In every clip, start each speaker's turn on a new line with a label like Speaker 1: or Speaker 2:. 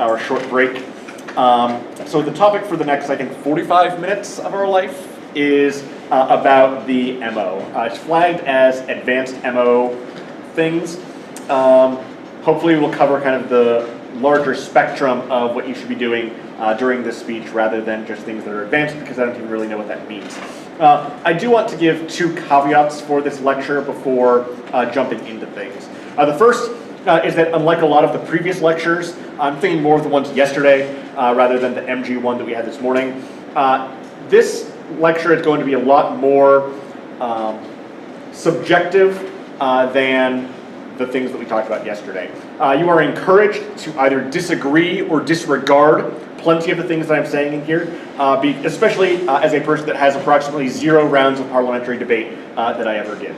Speaker 1: our short break. So the topic for the next, I think, 45 minutes of our life is about the MO. It's flagged as advanced MO things. Hopefully we'll cover kind of the larger spectrum of what you should be doing during this speech rather than just things that are advanced, because I don't even really know what that means. I do want to give two caveats for this lecture before jumping into things. The first is that unlike a lot of the previous lectures, I'm thinking more of the ones yesterday rather than the MG one that we had this morning. This lecture is going to be a lot more subjective than the things that we talked about yesterday. You are encouraged to either disagree or disregard plenty of the things that I'm saying in here, especially as a person that has approximately 0 rounds of parliamentary debate that I ever did.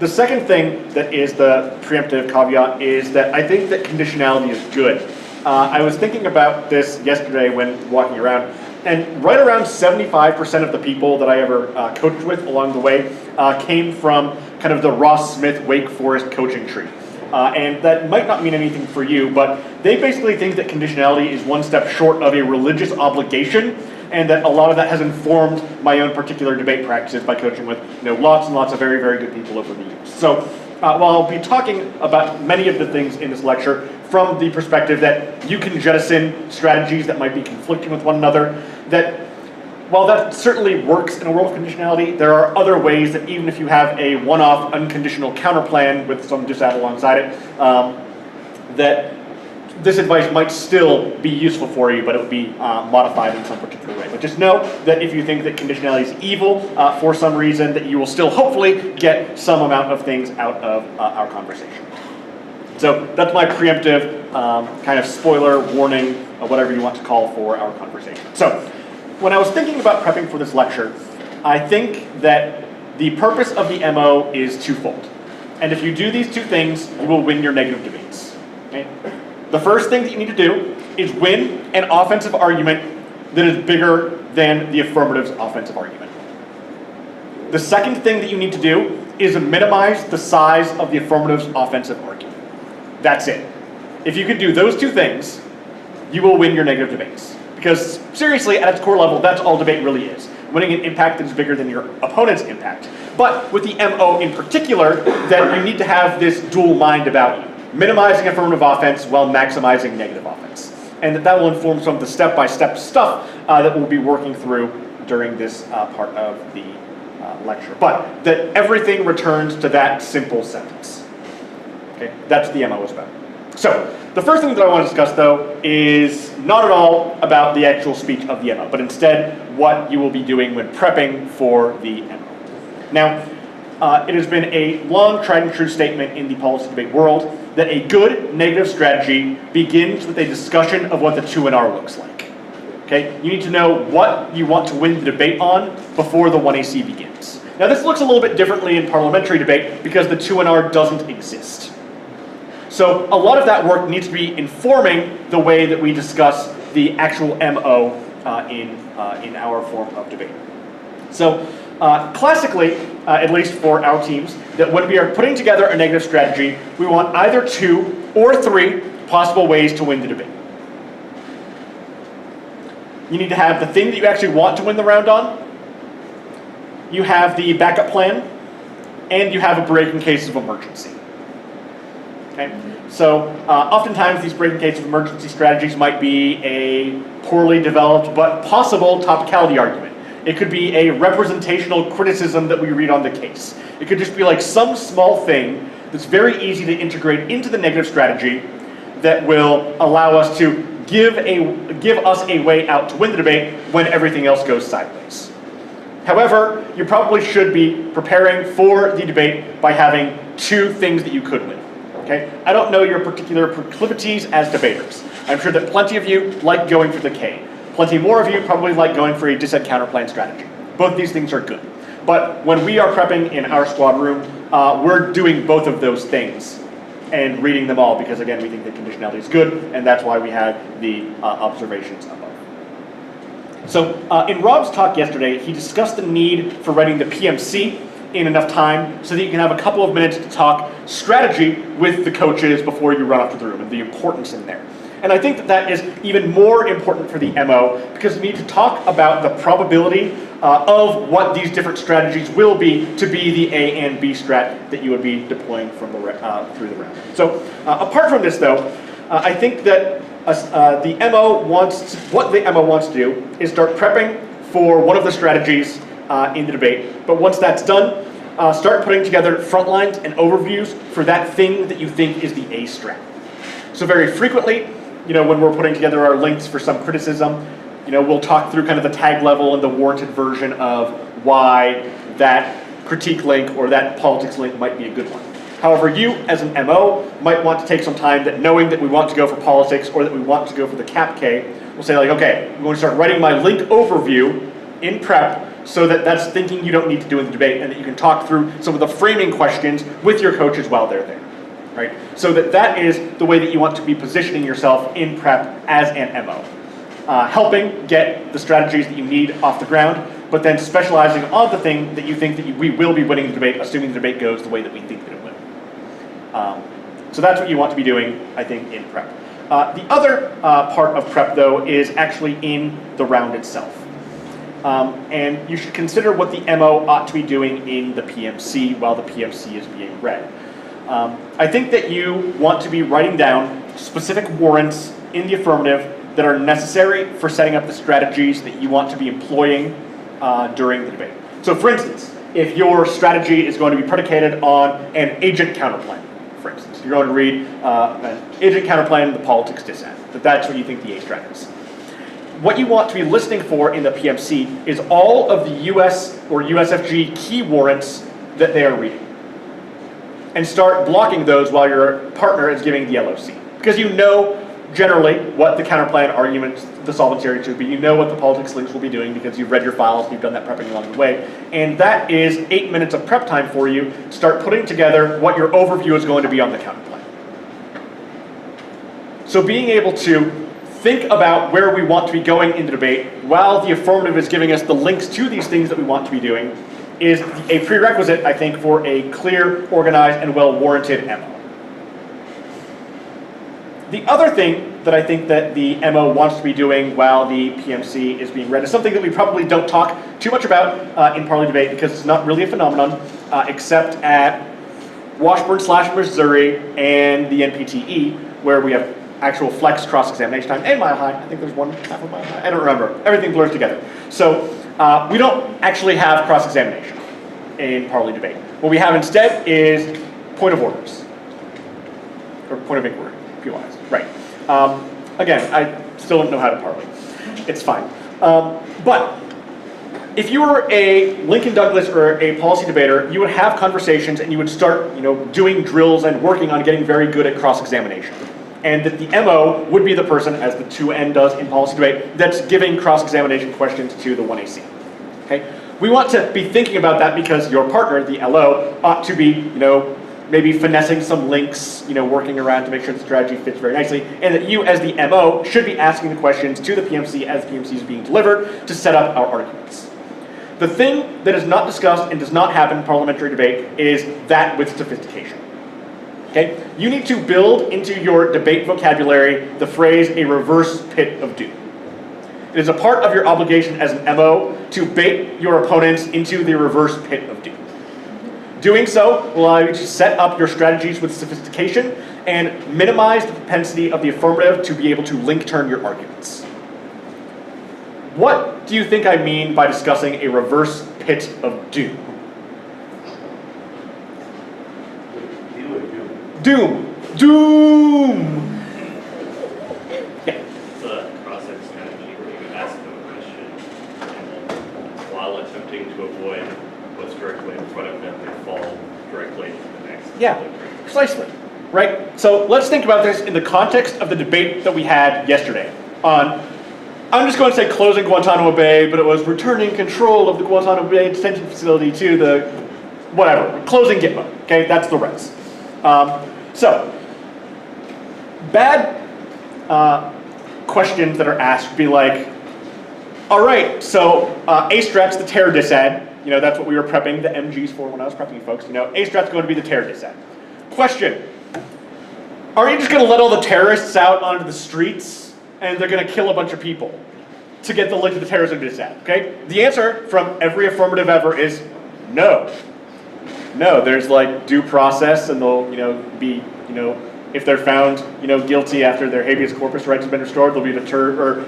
Speaker 1: The second thing that is the preemptive caveat is that I think that conditionality is good. I was thinking about this yesterday when walking around, and right around 75% of the people that I ever coached with along the way came from kind of the Ross Smith Wake Forest coaching tree. And that might not mean anything for you, but they basically think that conditionality is one step short of a religious obligation, and that a lot of that has informed my own particular debate practices by coaching with lots and lots of very, very good people over the years. So while I'll be talking about many of the things in this lecture from the perspective that you can jettison strategies that might be conflicting with one another, that while that certainly works in a world of conditionality, there are other ways that even if you have a one-off unconditional counterplan with some dissat alongside it, that this advice might still be useful for you, but it would be modified in some particular way. But just know that if you think that conditionality is evil for some reason, that you will still hopefully get some amount of things out of our conversation. So that's my preemptive kind of spoiler warning, whatever you want to call for our conversation. So when I was thinking about prepping for this lecture, I think that the purpose of the MO is twofold. And if you do these two things, you will win your negative debates. Okay? The first thing that you need to do is win an offensive argument that is bigger than the affirmative's offensive argument. The second thing that you need to do is minimize the size of the affirmative's offensive argument. That's it. If you can do those two things, you will win your negative debates. Because seriously, at its core level, that's all debate really is. Winning an impact that is bigger than your opponent's impact. But with the MO in particular, that you need to have this dual mind about you. Minimizing affirmative offense while maximizing negative offense. And that will inform some of the step-by-step stuff that we'll be working through during this part of the lecture. But that everything returns to that simple sentence. Okay, that's what the MO is about. So, the first thing that I want to discuss, though, is not at all about the actual speech of the MO, but instead what you will be doing when prepping for the MO. Now, it has been a long tried and true statement in the policy debate world that a good negative strategy begins with a discussion of what the 2NR looks like. Okay, you need to know what you want to win the debate on before the 1AC begins. Now, this looks a little bit differently in parliamentary debate because the 2NR doesn't exist. So a lot of that work needs to be informing the way that we discuss the actual MO in our form of debate. So classically, at least for our teams, that when we are putting together a negative strategy, we want either 2 or 3 possible ways to win the debate. You need to have the thing that you actually want to win the round on, you have the backup plan, and you have a break in case of emergency. Okay? So oftentimes these break in case of emergency strategies might be a poorly developed but possible topicality argument. It could be a representational criticism that we read on the case. It could just be like some small thing that's very easy to integrate into the negative strategy that will allow us to give us a way out to win the debate when everything else goes sideways. However, you probably should be preparing for the debate by having 2 things that you could win. Okay? I don't know your particular proclivities as debaters. I'm sure that plenty of you like going for the K. Plenty more of you probably like going for a dissent counterplan strategy. Both these things are good. But when we are prepping in our squad room, we're doing both of those things and reading them all because, again, we think that conditionality is good, and that's why we had the observations above. So in Rob's talk yesterday, he discussed the need for writing the PMC in enough time so that you can have a couple of minutes to talk strategy with the coaches before you run off to the room and the importance in there. And I think that that is even more important for the MO because we need to talk about the probability of what these different strategies will be to be the A and B strat that you would be deploying from the through the round. So apart from this though, I think that the MO what the MO wants to do is start prepping for one of the strategies in the debate. But once that's done, start putting together front lines and overviews for that thing that you think is the A strat. So very frequently, when we're putting together our links for some criticism, we'll talk through kind of the tag level and the warranted version of why that critique link or that politics link might be a good one. However, you as an MO might want to take some time that knowing that we want to go for politics or that we want to go for the CapK, we'll say like, okay, I'm going to start writing my link overview in prep so that that's thinking you don't need to do in the debate and that you can talk through some of the framing questions with your coaches while they're there. Right? So that is the way that you want to be positioning yourself in prep as an MO. Helping get the strategies that you need off the ground, but then specializing on the thing that you think that we will be winning the debate, assuming the debate goes the way that we think that it will. So that's what you want to be doing, I think, in prep. The other part of prep, though, is actually in the round itself. And you should consider what the MO ought to be doing in the PMC while the PMC is being read. I think that you want to be writing down specific warrants in the affirmative that are necessary for setting up the strategies that you want to be employing during the debate. So for instance, if your strategy is going to be predicated on an agent counterplan, for instance, you're going to read an agent counterplan, the politics dissent, that's what you think the A strat is. What you want to be listening for in the PMC is all of the US or USFG key warrants that they are reading. And start blocking those while your partner is giving the LOC. Because you know generally what the counterplan arguments, the solvency argument should be. You know what the politics links will be doing because you've read your files and you've done that prepping along the way. And that is 8 minutes of prep time for you to start putting together what your overview is going to be on the counterplan. So being able to think about where we want to be going in the debate while the affirmative is giving us the links to these things that we want to be doing is a prerequisite, I think, for a clear, organized, and well-warranted MO. The other thing that I think that the MO wants to be doing while the PMC is being read is something that we probably don't talk too much about in Parley debate because it's not really a phenomenon except at Washburn/Missouri and the NPTE where we have actual flex cross-examination time and mile high. I think there's one half of mile high. I don't remember. Everything blurs together. So we don't actually have cross-examination in Parley debate. What we have instead is point of orders, or point of inquiry, POIs. Right. Again, I still don't know how to parley. It's fine. But if you were a Lincoln Douglas or a policy debater, you would have conversations and you would start, doing drills and working on getting very good at cross-examination. And that the MO would be the person, as the 2N does in policy debate, that's giving cross-examination questions to the 1AC. Okay? We want to be thinking about that because your partner, the LO, ought to be, maybe finessing some links, working around to make sure the strategy fits very nicely, and that you, as the MO, should be asking the questions to the PMC as the PMC is being delivered to set up our arguments. The thing that is not discussed and does not happen in parliamentary debate is that with sophistication. Okay? You need to build into your debate vocabulary the phrase a reverse pit of doom. It is a part of your obligation as an MO to bait your opponents into the reverse pit of doom. Doing so will allow you to set up your strategies with sophistication and minimize the propensity of the affirmative to be able to link turn your arguments. What do you think I mean by discussing a reverse pit of doom? Doom. Doom. Yeah.
Speaker 2: It's a cross-examination strategy where you ask them a question, and then while attempting to avoid what's directly in front of them, they fall directly into the next.
Speaker 1: Yeah, precisely. Right? So let's think about this in the context of the debate that we had yesterday on, I'm just going to say closing Guantanamo Bay, but it was returning control of the Guantanamo Bay detention facility to the, whatever, closing Gitmo. Okay, that's the res. So, bad questions that are asked would be like, all right, so A strat's the terror dissad. That's what we were prepping the MGs for when I was prepping you folks. A strat's going to be the terror dissad. Question, Are you just going to let all the terrorists out onto the streets and they're going to kill a bunch of people to get the link to the terrorism DSAT? Okay? The answer from every affirmative ever is no. No, there's like due process, and they'll, be, if they're found, guilty after their habeas corpus rights have been restored, they'll be deterred or,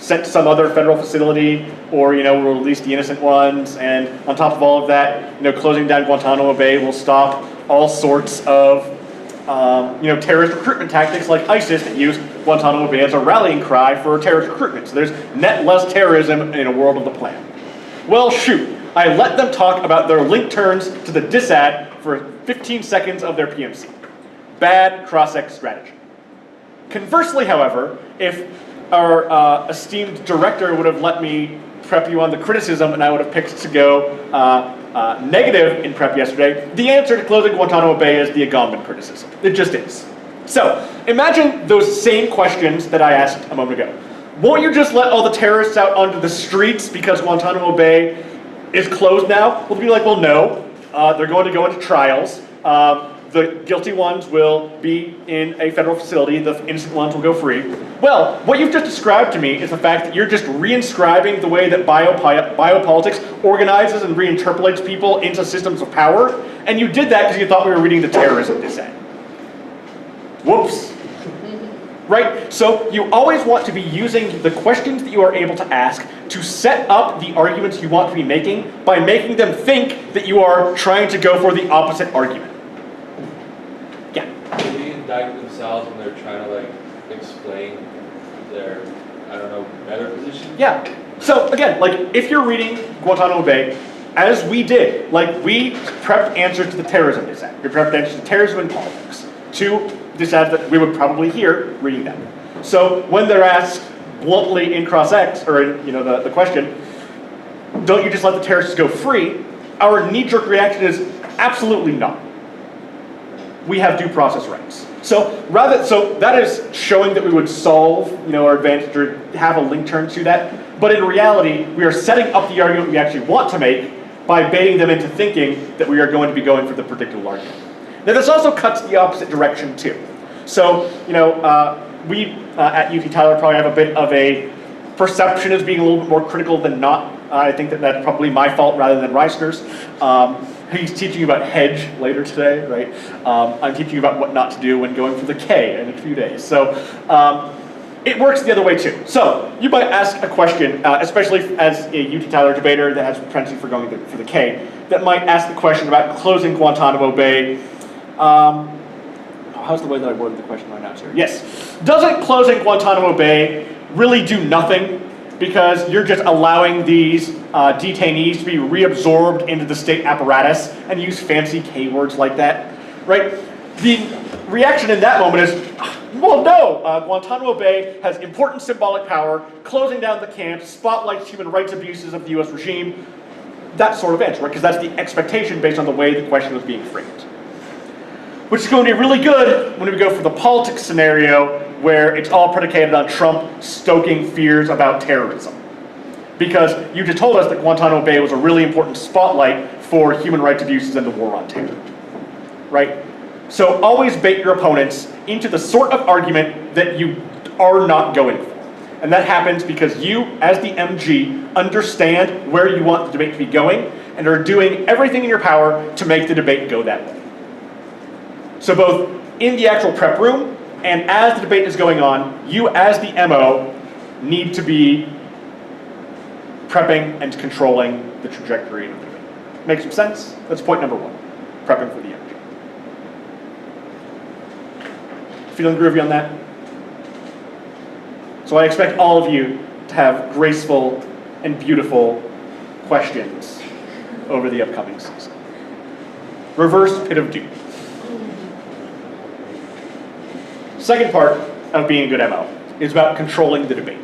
Speaker 1: sent to some other federal facility, or, we'll release the innocent ones. And on top of all of that, closing down Guantanamo Bay will stop all sorts of, terrorist recruitment tactics like ISIS that use Guantanamo Bay as a rallying cry for terrorist recruitment. So there's net less terrorism in a world of the plan. Well, shoot. I let them talk about their link turns to the DSAT for 15 seconds of their PMC. Bad cross-ex strategy. Conversely, however, if our esteemed director would have let me prep you on the criticism and I would have picked to go negative in prep yesterday, the answer to closing Guantanamo Bay is the Agamben criticism. It just is. So, imagine those same questions that I asked a moment ago. Won't you just let all the terrorists out onto the streets because Guantanamo Bay is closed now? We'll be like, well, no. They're going to go into trials. The guilty ones will be in a federal facility. The innocent ones will go free. Well, what you've just described to me is the fact that you're just reinscribing the way that biopolitics organizes and reinterpolates people into systems of power. And you did that because you thought we were reading the terrorism dissent. Whoops. Right? So you always want to be using the questions that you are able to ask to set up the arguments you want to be making by making them think that you are trying to go for the opposite argument. Yeah?
Speaker 3: Do they indict themselves when they're trying to explain their, better position?
Speaker 1: Yeah. So again, if you're reading Guantanamo Bay, as we did, we prepped answers to the terrorism dissent. We prepped answers to terrorism and politics. To dissent that we would probably hear reading them. So when they're asked bluntly in cross-ex, or in the question, don't you just let the terrorists go free? Our knee-jerk reaction is absolutely not. We have due process rights. So that is showing that we would solve our advantage or have a link turn to that. But in reality, we are setting up the argument we actually want to make by baiting them into thinking that we are going to be going for the predictable argument. Now this also cuts the opposite direction too. So, we at UT Tyler probably have a bit of a perception as being a little bit more critical than not. I think that that's probably my fault rather than Reisner's. He's teaching you about hedge later today, right? I'm teaching you about what not to do when going for the K in a few days. So it works the other way too. So you might ask a question, especially as a UT Tyler debater that has propensity for going for the K, that might ask the question about closing Guantanamo Bay. How's the way that I worded the question right now here? Yes. Doesn't closing Guantanamo Bay really do nothing because you're just allowing these detainees to be reabsorbed into the state apparatus and use fancy K words like that, right? The reaction in that moment is, well, no, Guantanamo Bay has important symbolic power, closing down the camps, spotlights human rights abuses of the US regime, that sort of answer, right? Because that's the expectation based on the way the question was being framed. Which is going to be really good when we go for the politics scenario where it's all predicated on Trump stoking fears about terrorism. Because you just told us that Guantanamo Bay was a really important spotlight for human rights abuses and the war on terror, right? So always bait your opponents into the sort of argument that you are not going for. And that happens because you, as the MG, understand where you want the debate to be going and are doing everything in your power to make the debate go that way. So both in the actual prep room and as the debate is going on, you as the MO need to be prepping and controlling the trajectory of the debate. Make some sense? That's point number one, prepping for the MG. Feeling groovy on that? So I expect all of you to have graceful and beautiful questions over the upcoming season. Reverse pit of doom. Second part of being a good MO is about controlling the debate.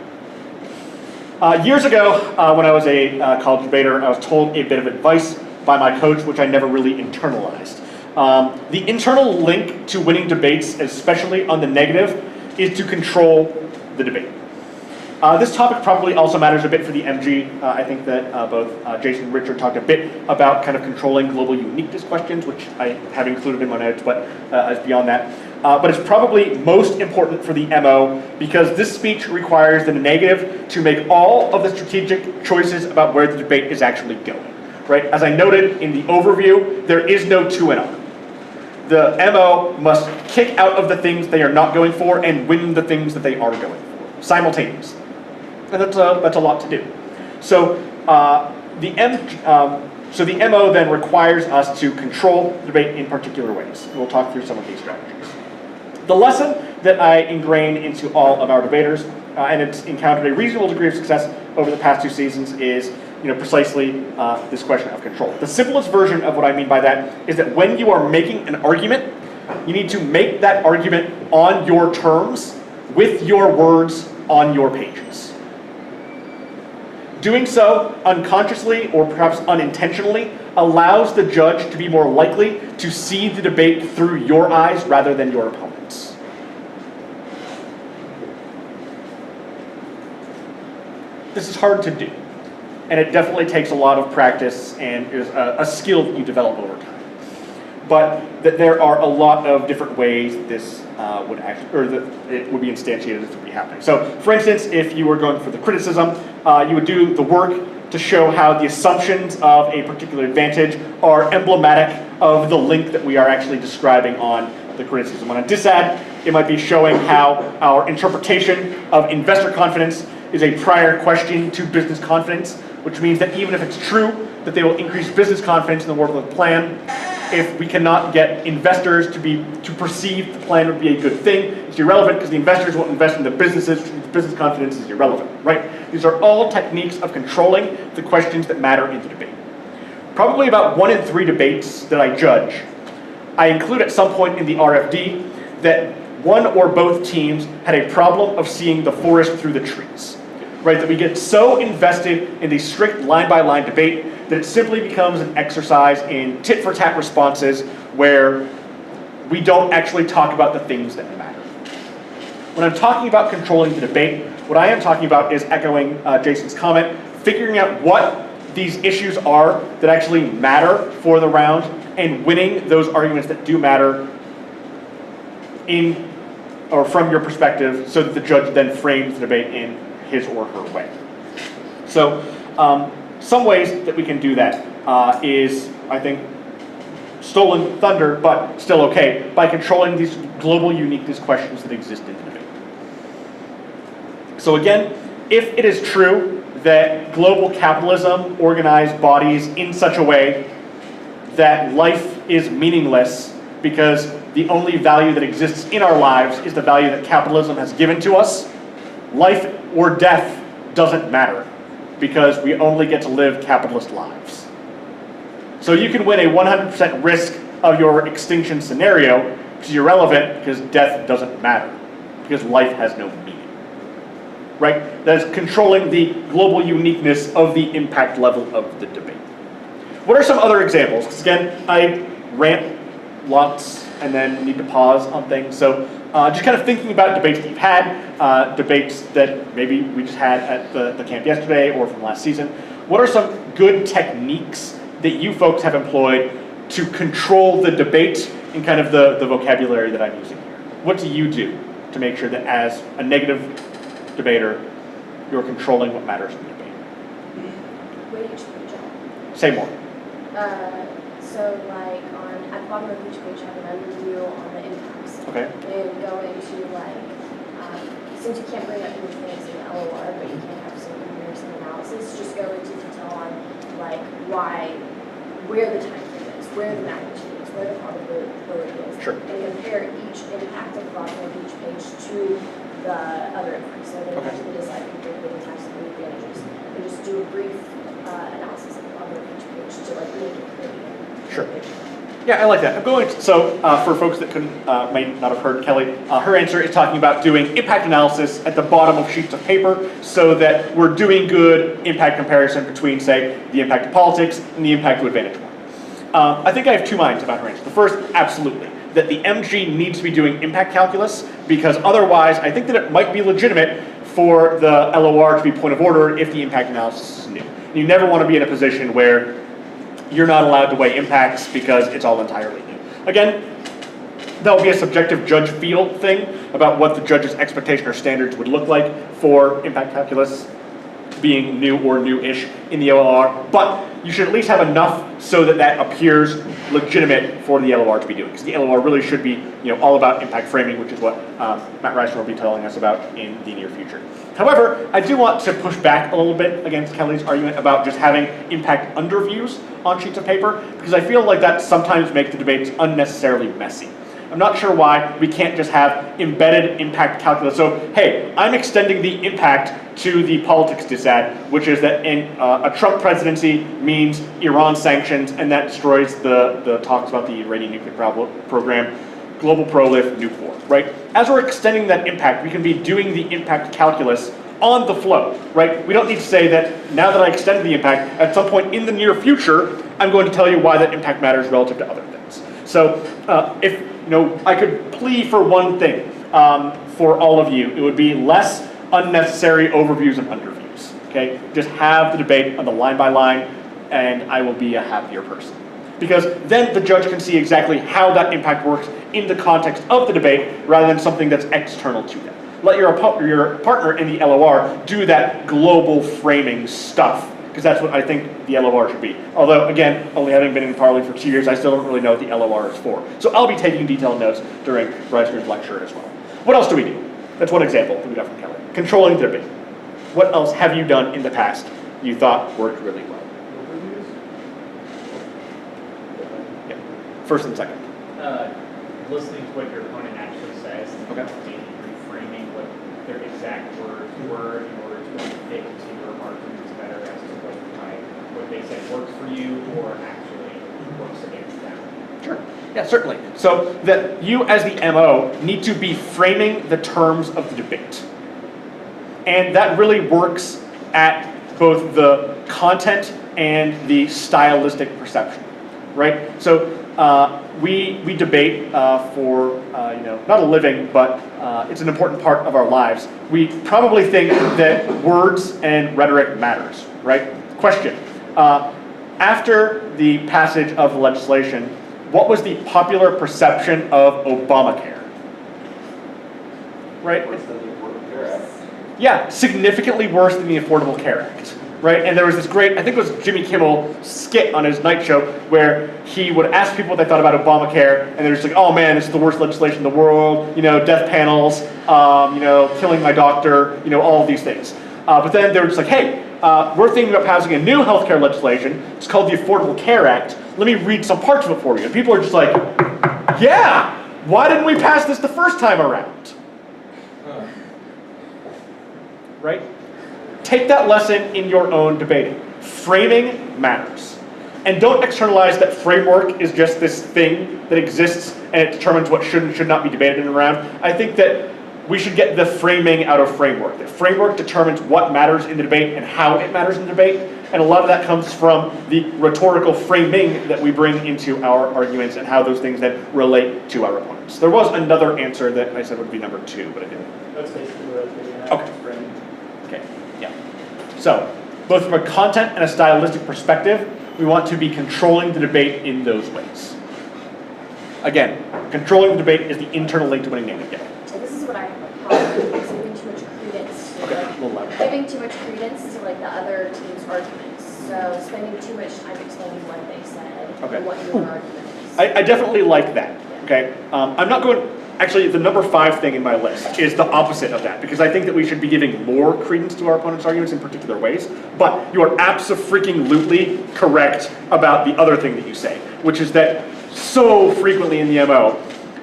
Speaker 1: Years ago, when I was a college debater, I was told a bit of advice by my coach, which I never really internalized. The internal link to winning debates, especially on the negative, is to control the debate. This topic probably also matters a bit for the MG. I think that both Jason and Richard talked a bit about kind of controlling global uniqueness questions, which I have included in my notes, but as beyond that. but it's probably most important for the MO because this speech requires the negative to make all of the strategic choices about where the debate is actually going, right? As I noted in the overview, there is no 2-0. The MO must kick out of the things they are not going for and win the things that they are going for simultaneously. And that's a lot to do. So the MO then requires us to control the debate in particular ways. And we'll talk through some of these strategies. The lesson that I ingrain into all of our debaters, and it's encountered a reasonable degree of success over the past 2 seasons, is precisely this question of control. The simplest version of what I mean by that is that when you are making an argument, you need to make that argument on your terms with your words on your pages. Doing so unconsciously or perhaps unintentionally allows the judge to be more likely to see the debate through your eyes rather than your opponent's. This is hard to do, and it definitely takes a lot of practice and is a skill that you develop over time. But that there are a lot of different ways this would actually, or that it would be instantiated, this would be happening. So, for instance, if you were going for the criticism, you would do the work to show how the assumptions of a particular advantage are emblematic of the link that we are actually describing on the criticism. On a disad, it might be showing how our interpretation of investor confidence is a prior question to business confidence, which means that even if it's true that they will increase business confidence in the work of the plan, if we cannot get investors to perceive the plan would be a good thing, it's irrelevant because the investors won't invest in the businesses, which means business confidence is irrelevant, right? These are all techniques of controlling the questions that matter in the debate. Probably about 1 in 3 debates that I judge, I include at some point in the RFD that one or both teams had a problem of seeing the forest through the trees, right? That we get so invested in the strict line-by-line debate that it simply becomes an exercise in tit-for-tat responses where we don't actually talk about the things that matter. When I'm talking about controlling the debate, what I am talking about is echoing Jason's comment, figuring out what these issues are that actually matter for the round and winning those arguments that do matter in or from your perspective so that the judge then frames the debate in his or her way. So some ways that we can do that is, I think, stolen thunder, but still okay, by controlling these global uniqueness questions that exist in the debate. So again, if it is true that global capitalism organized bodies in such a way that life is meaningless because the only value that exists in our lives is the value that capitalism has given to us, life or death doesn't matter because we only get to live capitalist lives. So you can win a 100% risk of your extinction scenario, which is irrelevant because death doesn't matter, because life has no meaning. Right? That is controlling the global uniqueness of the impact level of the debate. What are some other examples? Because again, I rant lots and then need to pause on things. So just kind of thinking about debates that you've had, debates that maybe we just had at the camp yesterday or from last season. What are some good techniques that you folks have employed to control the debate in kind of the vocabulary that I'm using here? What do you do to make sure that as a negative debater, you're controlling what matters in the debate?
Speaker 4: Wait each page out.
Speaker 1: Say more.
Speaker 4: So like at the bottom of each page have an overview on the impacts.
Speaker 1: Okay.
Speaker 4: And go into like, since you can't bring up new things in LOR, but you can have some comparison analysis, just go into detail on like where the time frame is, where the magnitude is, where the probability is.
Speaker 1: Sure.
Speaker 4: And compare each impact at the bottom of each page to the other impacts. So they actually decide compared to the tax and the advantages. And just do a brief analysis at the bottom of each page to like make it clear.
Speaker 1: Sure. Yeah, I like that. I'm going to, so for folks that may not have heard Kelly, her answer is talking about doing impact analysis at the bottom of sheets of paper so that we're doing good impact comparison between, say, the impact of politics and the impact of advantage one. I think I have 2 minds about her answer. The first, absolutely, that the MG needs to be doing impact calculus because otherwise I think that it might be legitimate for the LOR to be point of order if the impact analysis is new. You never want to be in a position where you're not allowed to weigh impacts because it's all entirely new. Again, That will be a subjective judge feel thing about what the judge's expectation or standards would look like for impact calculus being new or new-ish in the LOR, but you should at least have enough so that that appears legitimate for the LOR to be doing, because the LOR really should be, all about impact framing, which is what Matt Reisner will be telling us about in the near future. However, I do want to push back a little bit against Kelly's argument about just having impact underviews on sheets of paper, because I feel like that sometimes makes the debates unnecessarily messy. I'm not sure why we can't just have embedded impact calculus. So, hey, I'm extending the impact to the politics dissad, which is that a Trump presidency means Iran sanctions, and that destroys the talks about the Iranian nuclear program, global prolif, nuke war, right? As we're extending that impact, we can be doing the impact calculus on the flow, right? We don't need to say that now that I extended the impact, at some point in the near future, I'm going to tell you why that impact matters relative to other things. So if I could plea for one thing for all of you, it would be less unnecessary overviews and underviews, okay? Just have the debate on the line by line, and I will be a happier person. Because then the judge can see exactly how that impact works in the context of the debate, rather than something that's external to them. Let your partner in the LOR do that global framing stuff, because that's what I think the LOR should be. Although, again, only having been in Parley for 2 years, I still don't really know what the LOR is for. So I'll be taking detailed notes during Reisner's lecture as well. What else do we do? That's one example that we got from Kelly. Controlling the debate. What else have you done in the past you thought worked really well? Yeah. First and second.
Speaker 5: Listening to what your opponent actually says,
Speaker 1: Okay.
Speaker 5: and maybe reframing what their exact words were in order to fit into your arguments better as to what they said works for you or actually works against them.
Speaker 1: Sure. Yeah, certainly. So that you, as the MO, need to be framing the terms of the debate. And that really works at both the content and the stylistic perception, right? So we debate for not a living, but it's an important part of our lives. We probably think that words and rhetoric matters, right? Question: after the passage of the legislation, what was the popular perception of Obamacare? Right? Yeah, significantly worse than the Affordable Care Act, right? And there was this great, I think it was Jimmy Kimmel skit on his night show where he would ask people what they thought about Obamacare, and they're just like, oh man, this is the worst legislation in the world, death panels, killing my doctor, all of these things. But then they were just like, hey, we're thinking about passing a new healthcare legislation. It's called the Affordable Care Act. Let me read some parts of it for you. And people are just like, yeah, why didn't we pass this the first time around? Right? Take that lesson in your own debating. Framing matters. And don't externalize that framework is just this thing that exists and it determines what should and should not be debated in and around. I think that we should get the framing out of framework. The framework determines what matters in the debate and how it matters in the debate. And a lot of that comes from the rhetorical framing that we bring into our arguments and how those things then relate to our opponents. There was another answer that I said would be number 2, but I didn't.
Speaker 5: That's basically what I was getting at.
Speaker 1: Okay. Okay, yeah. So, both from a content and a stylistic perspective, we want to be controlling the debate in those ways. Again, controlling the debate is the internal link to winning naming game.
Speaker 4: And this is what I have a problem with, is giving too much credence to,
Speaker 1: Okay, a little louder.
Speaker 4: giving too much credence to the other team's arguments. So spending too much time explaining what they said,
Speaker 1: Okay.
Speaker 4: and what your argument is.
Speaker 1: I definitely like that, okay? I'm not going, actually the number 5 thing in my list is the opposite of that, because I think that we should be giving more credence to our opponent's arguments in particular ways, but you are abso-freaking-lutely correct about the other thing that you say, which is that so frequently in the MO,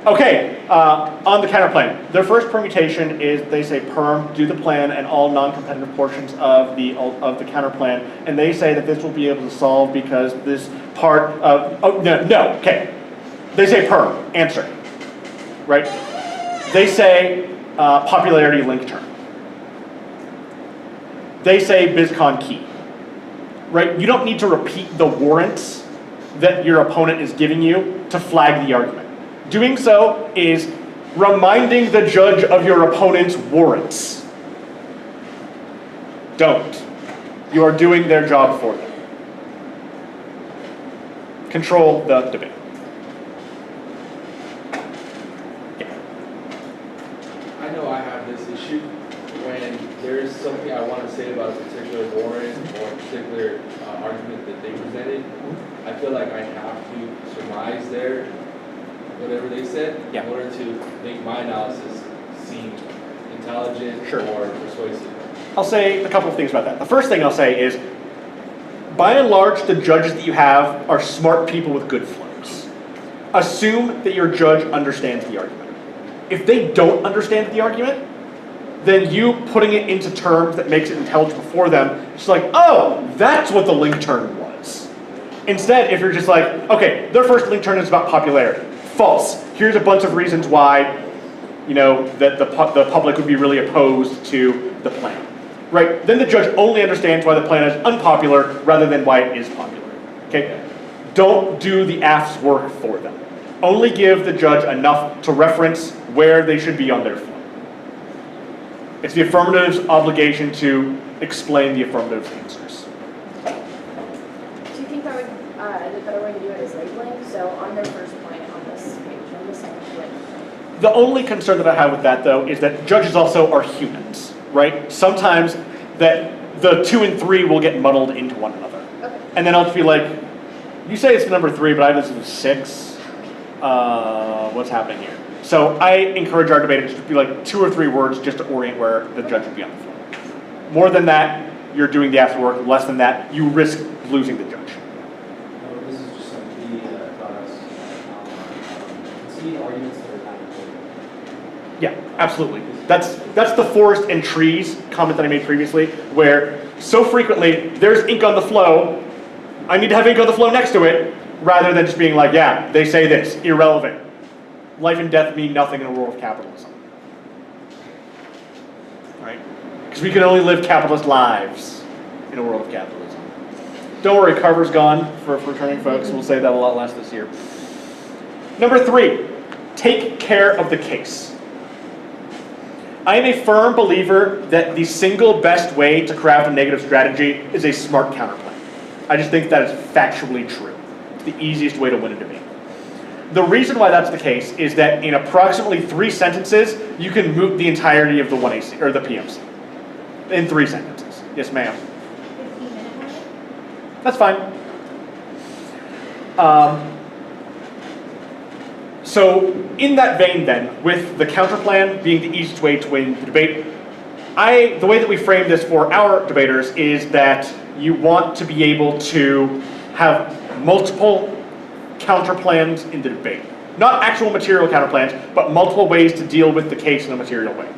Speaker 1: okay, on the counterplan, their first permutation is they say perm, do the plan, and all non-competitive portions of the counterplan, and they say that this will be able to solve because this part of, okay. They say perm, answer, right? They say popularity link term. They say BizCon key, right? You don't need to repeat the warrants that your opponent is giving you to flag the argument. Doing so is reminding the judge of your opponent's warrants. Don't. You are doing their job for them. Control the debate.
Speaker 3: there is something I want to say about a particular warrant or a particular argument that they presented, I feel like I have to surmise their, whatever they said,
Speaker 1: Yeah.
Speaker 3: in order to make my analysis seem intelligent
Speaker 1: Sure.
Speaker 3: or persuasive.
Speaker 1: I'll say a couple of things about that. The first thing I'll say is, by and large, the judges that you have are smart people with good flows. Assume that your judge understands the argument. If they don't understand the argument, then you putting it into terms that makes it intelligible for them, it's like, oh, that's what the link turn was. Instead, if you're just like, okay, their first link turn is about popularity. False. Here's a bunch of reasons why, that the public would be really opposed to the plan. Right? Then the judge only understands why the plan is unpopular rather than why it is popular. Okay? Don't do the AF's work for them. Only give the judge enough to reference where they should be on their flow. It's the affirmative's obligation to explain the affirmative's answers.
Speaker 4: Do you think that would, the better way to do it is labeling? So on their first point on this page, on the second point.
Speaker 1: The only concern that I have with that, though, is that judges also are humans, right? Sometimes that the 2 and 3 will get muddled into one another.
Speaker 4: Okay.
Speaker 1: And then I'll just be like, you say it's number 3, but I listen to 6. What's happening here? So I encourage our debaters to be like 2 or 3 words just to orient where the judge would be on the floor. More than that, you're doing the after work. Less than that, you risk losing the judge.
Speaker 6: No, this is just something he taught us online. See arguments that are not important.
Speaker 1: Yeah, absolutely. That's the forest and trees comment that I made previously, where so frequently there's ink on the flow, I need to have ink on the flow next to it, rather than just being like, yeah, they say this, irrelevant. Life and death mean nothing in a world of capitalism. Right? Because we can only live capitalist lives in a world of capitalism. Don't worry, Carver's gone for returning folks. We'll say that a lot less this year. Number 3, take care of the case. I am a firm believer that the single best way to craft a negative strategy is a smart counterplan. I just think that is factually true. It's the easiest way to win a debate. The reason why that's the case is that in approximately 3 sentences, you can moot the entirety of the 1AC, or the PMC. In 3 sentences. Yes, ma'am.
Speaker 4: 15-minute warning?
Speaker 1: That's fine. So in that vein then, with the counterplan being the easiest way to win the debate, the way that we frame this for our debaters is that you want to be able to have multiple counterplans in the debate. Not actual material counterplans, but multiple ways to deal with the case in a material way.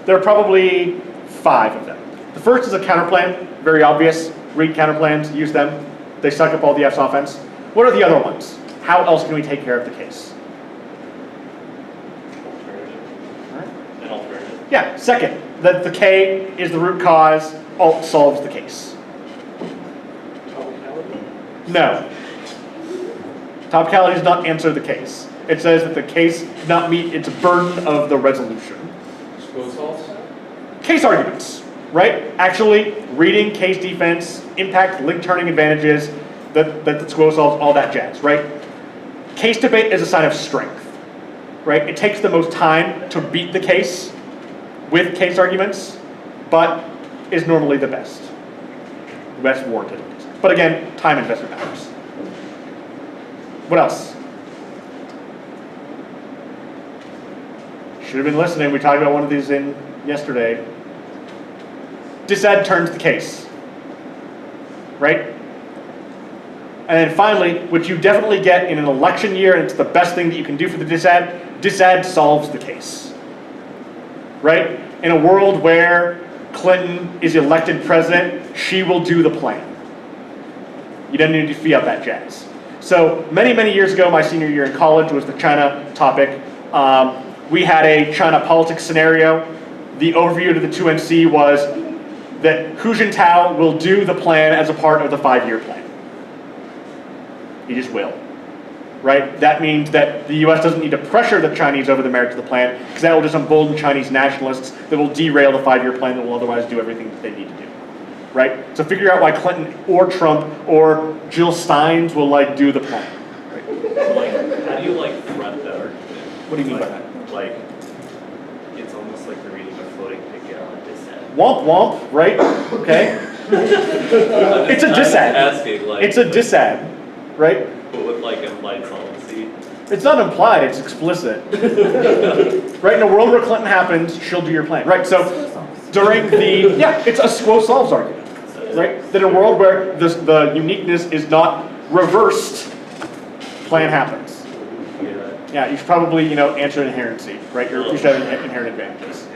Speaker 1: There are probably 5 of them. The first is a counterplan, very obvious. Read counterplans, use them. They suck up all the F's offense. What are the other ones? How else can we take care of the case?
Speaker 2: An alternative.
Speaker 1: Yeah, second, that the K is the root cause, alt solves the case. No. Topicality does not answer the case. It says that the case did not meet its burden of the resolution. Case arguments, right? Actually, reading case defense, impact, link turning advantages, that squirrel solves, all that jazz, right? Case debate is a sign of strength, right? It takes the most time to beat the case with case arguments, but is normally the best. The best warranted. But again, time investment matters. What else? Should have been listening. We talked about one of these yesterday. Disad turns the case. Right? And then finally, which you definitely get in an election year, and it's the best thing that you can do for the disad solves the case. Right? In a world where Clinton is elected president, she will do the plan. You don't need to fee out that jazz. So many, many years ago, my senior year in college was the China topic. We had a China politics scenario. The overview to the 2NC was that Hu Jintao will do the plan as a part of the 5-year plan. He just will. Right? That means that the US doesn't need to pressure the Chinese over the merits of the plan, because that will just embolden Chinese nationalists that will derail the 5-year plan that will otherwise do everything that they need to do. Right? So figure out why Clinton or Trump or Jill Steins will do the plan. Right?
Speaker 2: So, how do you thread that argument?
Speaker 1: What do you mean by that?
Speaker 2: It's almost like they're reading a floating ticket on a dissent.
Speaker 1: Womp womp, right? Okay? It's a disad.
Speaker 2: Asking like.
Speaker 1: It's a disad, right?
Speaker 2: But with like implied policy.
Speaker 1: It's not implied, it's explicit. Right, in a world where Clinton happens, she'll do your plan. Right, so during the, yeah, it's a SQO solves argument. Right, that in a world where the uniqueness is not reversed, plan happens. Yeah, you should probably, answer inherency, right? You should have inherent advantages.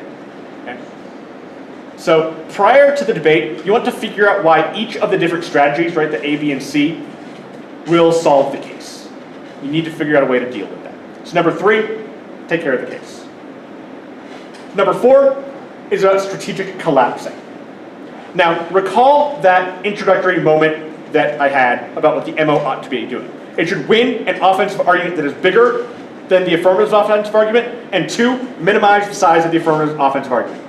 Speaker 1: Okay. So prior to the debate, you want to figure out why each of the different strategies, right, the A, B, and C, will solve the case. You need to figure out a way to deal with that. So number 3, take care of the case. Number 4 is about strategic collapsing. Now, recall that introductory moment that I had about what the MO ought to be doing. It should win an offensive argument that is bigger than the affirmative offensive argument, and 2, minimize the size of the affirmative offensive argument.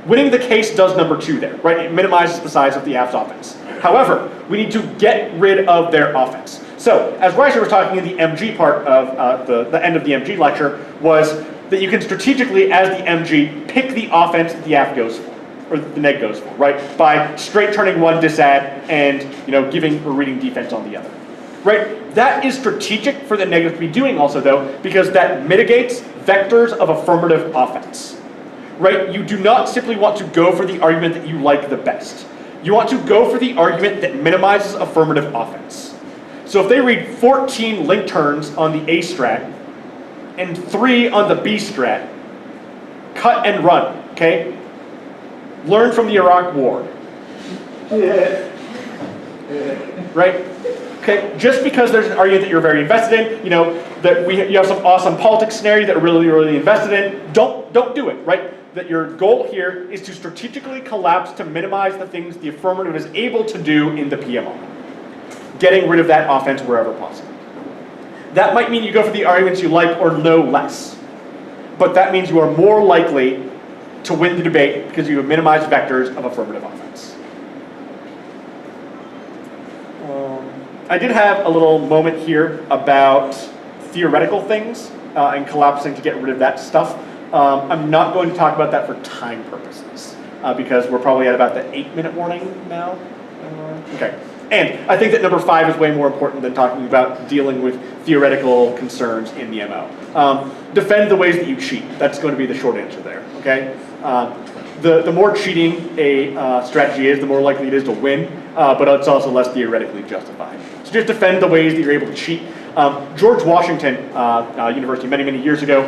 Speaker 1: Winning the case does number 2 there, right? It minimizes the size of the AF's offense. However, we need to get rid of their offense. So, as Reiser was talking in the MG part of the end of the MG lecture, was that you can strategically, as the MG, pick the offense that the AF goes for, or the neg goes for, right? By straight turning one disad and giving or reading defense on the other. Right? That is strategic for the negative to be doing also though, because that mitigates vectors of affirmative offense. Right? You do not simply want to go for the argument that you like the best. You want to go for the argument that minimizes affirmative offense. So if they read 14 link turns on the A strat and 3 on the B strat, cut and run, okay? Learn from the Iraq War. Right? Okay, just because there's an argument that you're very invested in, that you have some awesome politics scenario that you're really, really invested in, don't do it, right? That your goal here is to strategically collapse to minimize the things the affirmative is able to do in the PMR. Getting rid of that offense wherever possible. That might mean you go for the arguments you like or know less. But that means you are more likely to win the debate because you have minimized vectors of affirmative offense. I did have a little moment here about theoretical things and collapsing to get rid of that stuff. I'm not going to talk about that for time purposes because we're probably at about the 8-minute warning now. Okay. And I think that number 5 is way more important than talking about dealing with theoretical concerns in the MO. Defend the ways that you cheat. That's going to be the short answer there, okay? The more cheating a strategy is, the more likely it is to win, but it's also less theoretically justified. So just defend the ways that you're able to cheat. George Washington University many, many years ago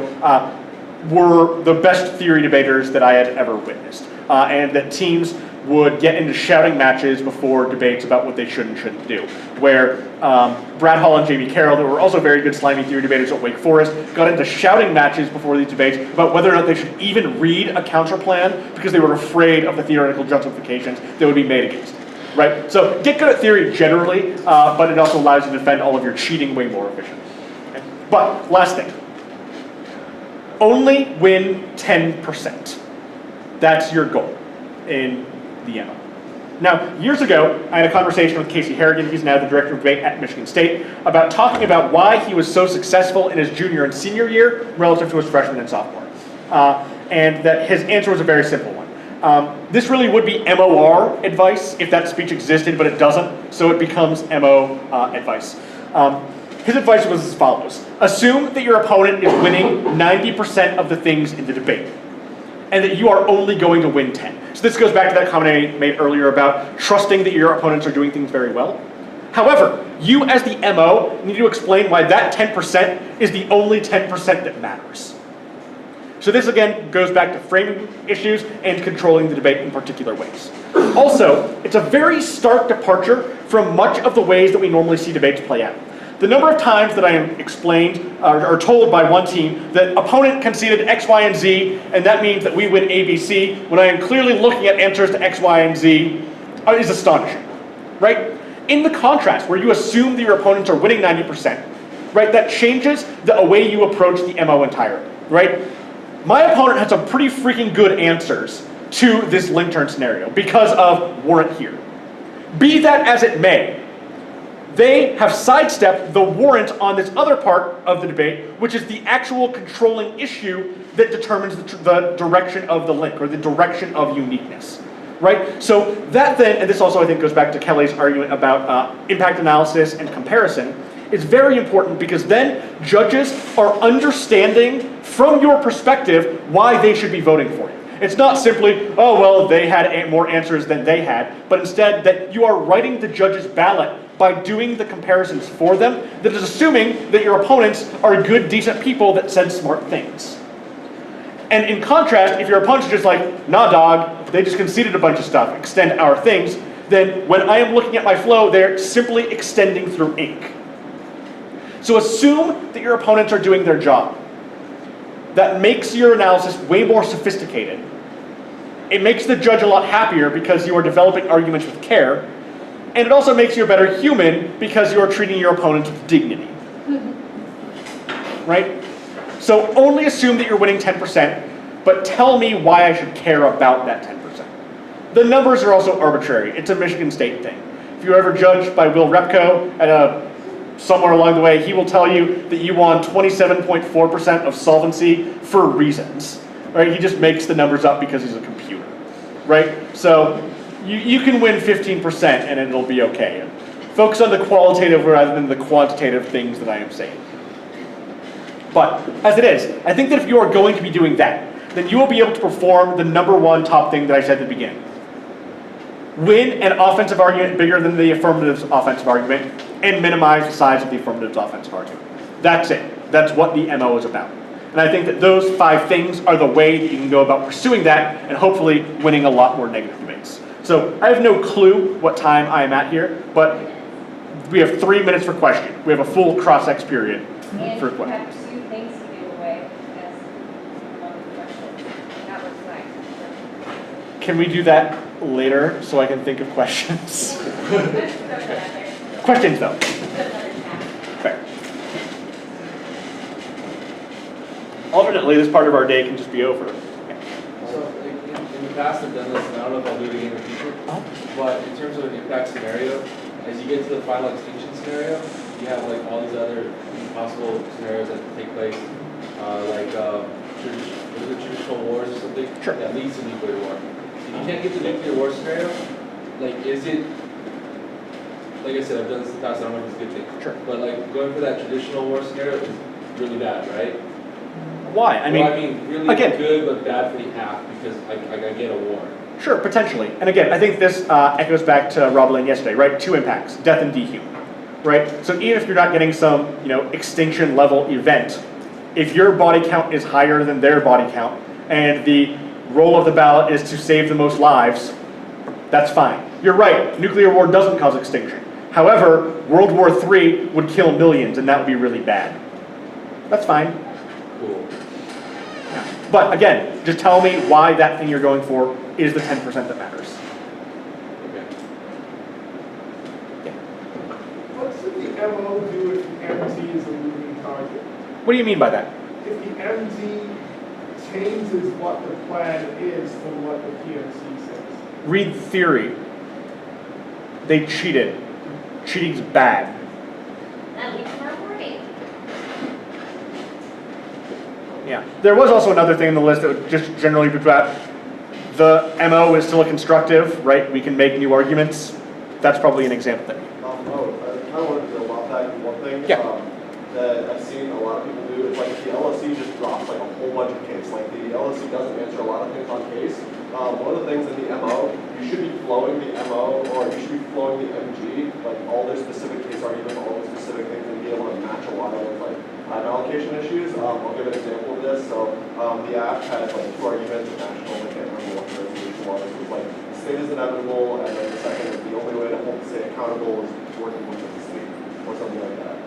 Speaker 1: were the best theory debaters that I had ever witnessed. And that teams would get into shouting matches before debates about what they should and shouldn't do. Where Brad Hall and Jamie Carroll, who were also very good slimy theory debaters at Wake Forest, got into shouting matches before these debates about whether or not they should even read a counter plan because they were afraid of the theoretical justifications that would be made against it. Right? So get good at theory generally, but it also allows you to defend all of your cheating way more efficiently. Okay? But last thing. Only win 10%. That's your goal in the MO. Now, years ago, I had a conversation with Casey Harrigan, he's now the director of debate at Michigan State, about talking about why he was so successful in his junior and senior year relative to his freshman and sophomore. And that his answer was a very simple one. This really would be MOR advice if that speech existed, but it doesn't, so it becomes MO advice. His advice was as follows. Assume that your opponent is winning 90% of the things in the debate, and that you are only going to win 10. So this goes back to that comment I made earlier about trusting that your opponents are doing things very well. However, you as the MO need to explain why that 10% is the only 10% that matters. So this again goes back to framing issues and controlling the debate in particular ways. Also, it's a very stark departure from much of the ways that we normally see debates play out. The number of times that I am explained or told by one team that opponent conceded X, Y, and Z, and that means that we win ABC, when I am clearly looking at answers to X, Y, and Z, is astonishing, right? In the contrast, where you assume that your opponents are winning 90%, right, that changes the way you approach the MO entirely, right? My opponent had some pretty freaking good answers to this link turn scenario because of warrant here. Be that as it may, they have sidestepped the warrant on this other part of the debate, which is the actual controlling issue that determines the direction of the link or the direction of uniqueness. right? So that then, and this also I think goes back to Kelly's argument about impact analysis and comparison, is very important because then judges are understanding from your perspective why they should be voting for you. It's not simply, oh, well, they had more answers than they had, but instead that you are writing the judge's ballot by doing the comparisons for them, that is assuming that your opponents are good, decent people that said smart things. And in contrast, if your opponents are just like, nah, dog, they just conceded a bunch of stuff, extend our things, then when I am looking at my flow, they're simply extending through ink. So assume that your opponents are doing their job. That makes your analysis way more sophisticated. It makes the judge a lot happier because you are developing arguments with care. And it also makes you a better human because you are treating your opponents with dignity. Right? So only assume that you're winning 10%, but tell me why I should care about that 10%. The numbers are also arbitrary. It's a Michigan State thing. If you were ever judged by Will Repko at somewhere along the way, he will tell you that you won 27.4% of solvency for reasons. Right? He just makes the numbers up because he's a computer. Right? So you can win 15% and it'll be okay. Focus on the qualitative rather than the quantitative things that I am saying. But as it is, I think that if you are going to be doing that, then you will be able to perform the number one top thing that I said at the beginning. Win an offensive argument bigger than the affirmative's offensive argument and minimize the size of the affirmative's offensive argument. That's it. That's what the MO is about. And I think that those 5 things are the way that you can go about pursuing that and hopefully winning a lot more negative debates. So I have no clue what time I am at here, but we have 3 minutes for question. We have a full cross-ex period
Speaker 7: And
Speaker 1: for
Speaker 7: you
Speaker 1: question.
Speaker 7: have 2 things to give away as one question. That looks nice.
Speaker 1: Can we do that later so I can think of questions?
Speaker 4: Throw that out there.
Speaker 1: Questions though.
Speaker 4: Another tab.
Speaker 1: Fair. Alternately, this part of our day can just be over.
Speaker 3: So in the past I've done this, and I don't know if I'll do it again in the future, but in terms of an impact scenario, as you get to the final extinction scenario, you have like all these other possible scenarios that take place, like traditional wars or something
Speaker 1: Sure.
Speaker 3: that leads to nuclear war. If you can't get the nuclear war scenario, like is it, like I said, I've done this in the past, I don't know if it's a good thing.
Speaker 1: Sure.
Speaker 3: But like going for that traditional war scenario is really bad, right?
Speaker 1: Why? I mean,
Speaker 3: Really
Speaker 1: again-
Speaker 3: good but bad for the half because I get a war.
Speaker 1: sure, potentially. And again, I think this echoes back to Rob Lane yesterday, right? 2 impacts, death and dehuman, right? So even if you're not getting some, extinction level event, if your body count is higher than their body count, and the role of the ballot is to save the most lives, that's fine. You're right, nuclear war doesn't cause extinction. However, World War III would kill millions, and that would be really bad. That's fine.
Speaker 3: Cool.
Speaker 1: But again, just tell me why that thing you're going for is the 10% that matters.
Speaker 3: Okay.
Speaker 8: What should the MO do if the MZ is a moving target?
Speaker 1: What do you mean by that?
Speaker 8: If the MZ changes what the plan is from what the PMC says?
Speaker 1: Read theory. They cheated. Cheating's bad.
Speaker 4: That leads to our brain.
Speaker 1: Yeah. There was also another thing on the list that would just generally be about the MO is still a constructive, right? We can make new arguments. That's probably an example there.
Speaker 9: I kind of wanted to build off that one thing.
Speaker 1: Yeah.
Speaker 9: That I've seen a lot of people do is like if the LSE just drops like a whole bunch of case. Like the LSE doesn't answer a lot of things on case. One of the things in the MO, you should be flowing the MO or you should be flowing the MG, like all their specific case arguments, all the specific things, and be able to match a lot of those like time allocation issues. I'll give an example of this. So the app has like 2 arguments of national. I can't remember what the resolution was. It was like the state is inevitable, and then the second is the only way to hold the state accountable is working with the state or something like that.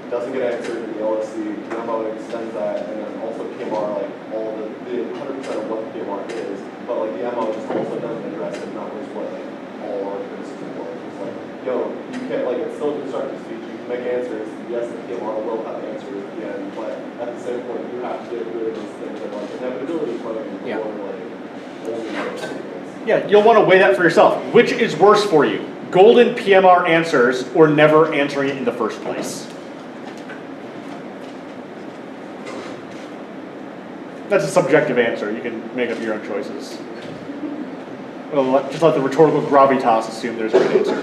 Speaker 9: Doesn't get answered in the LSC, the MO extends that, and then also PMR, like all the 100% of what the PMR is, but like the MO just also doesn't address the numbers what like all our criticism was. It's like, you can't, like it's still constructive speech, you can make answers, yes, the PMR will have answers at the end, but at the same point, you have to get rid of those things that like inevitability playing
Speaker 1: Yeah.
Speaker 9: or like only those statements.
Speaker 1: Yeah, you'll want to weigh that for yourself. Which is worse for you? Golden PMR answers or never answering it in the first place? That's a subjective answer. You can make up your own choices. just let the rhetorical gravitas assume there's a good answer.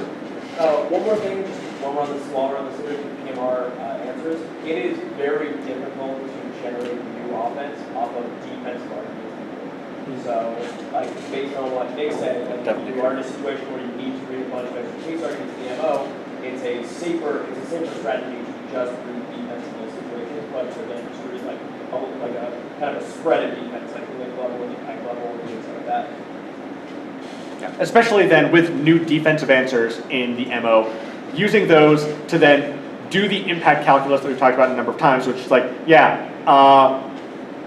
Speaker 10: One more thing, just while we're on this, while we're on the subject of PMR answers, it is very difficult to generate new offense off of defensive arguments. So, like, based on what Nick said, like, if you are in a situation where you need to read a bunch of extra case arguments in the MO, it's a safer strategy to just read defense in those situations, but to then just read like a kind of a spread of defense, like the link level, the impact level, and things like that.
Speaker 1: Especially then with new defensive answers in the MO, using those to then do the impact calculus that we've talked about a number of times, which is like,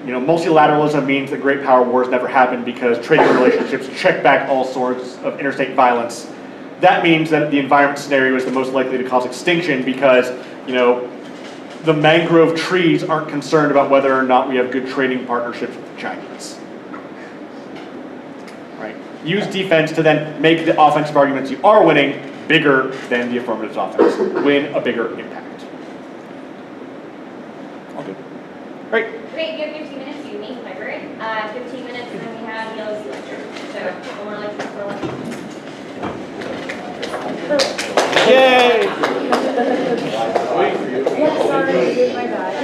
Speaker 1: multilateralism means that great power wars never happen because trading relationships check back all sorts of interstate violence. That means that the environment scenario is the most likely to cause extinction because, the mangrove trees aren't concerned about whether or not we have good trading partnerships with the Chinese. Right? Use defense to then make the offensive arguments you are winning bigger than the affirmative offense. Win a bigger impact. All good. Great.
Speaker 7: Great, you have 15 minutes, you meet library. 15 minutes, and then we have the LSU lecture. So, we're like.
Speaker 1: Yay!
Speaker 4: Yeah, sorry, I did my bad.